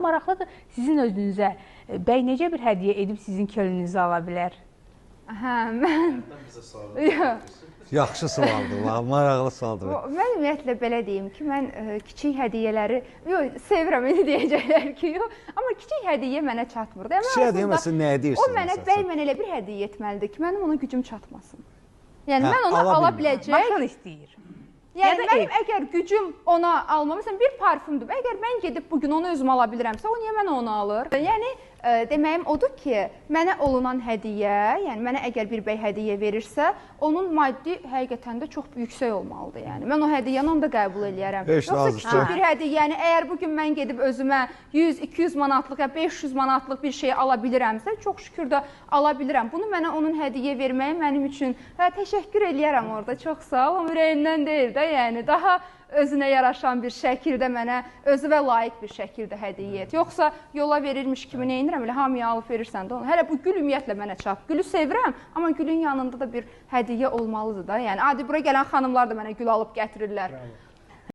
Maraqlıdır, sizin özünüzə bəy necə bir hədiyyə edib sizin könlünüzü ala bilər? Hə, mən... Yaxşı sualdır, maraqlı sualdır. Mən ümumiyyətlə belə deyim ki, mən kiçik hədiyyələri, sevirəm, indi deyəcəklər ki, amma kiçik hədiyyə mənə çatmırdı. Kiçik hədiyyə məsələn nəyə deyirsiniz? O mənə bəy mənə elə bir hədiyyə etməlidir ki, mənim ona gücüm çatmasın. Yəni, mən onu ala biləcək. Maşın istəyir. Yəni, mənim əgər gücüm ona alma, məsələn, bir parfümdür, əgər mən gedib bugün onu özüm ala bilirəmsə, o niyə mənə onu alır? Yəni, deməyim odur ki, mənə olunan hədiyyə, yəni mənə əgər bir bəy hədiyyə verirsə, onun maddi həqiqətən də çox yüksək olmalıdır. Yəni, mən o hədiyyəni onda qəbul eləyərəm. Yoxsa kiçik bir hədiyyə, yəni əgər bugün mən gedib özümə 100-200 manatlıq, 500 manatlıq bir şey ala bilirəmsə, çox şükür də ala bilirəm. Bunu mənə onun hədiyyə verməyi mənim üçün, təşəkkür eləyərəm orada, çox sağ ol, amma ürəyimdən deyil də, yəni daha özünə yaraşan bir şəkildə mənə, özünə layiq bir şəkildə hədiyyə et. Yoxsa yola verirmiş kimi nə edirəm, elə hamıya alıb verirsən də onu. Hələ bu gül ümumiyyətlə mənə çat. Gülü sevirəm, amma gülün yanında da bir hədiyyə olmalıdır da. Yəni, adi bura gələn xanımlar da mənə gül alıb gətirirlər.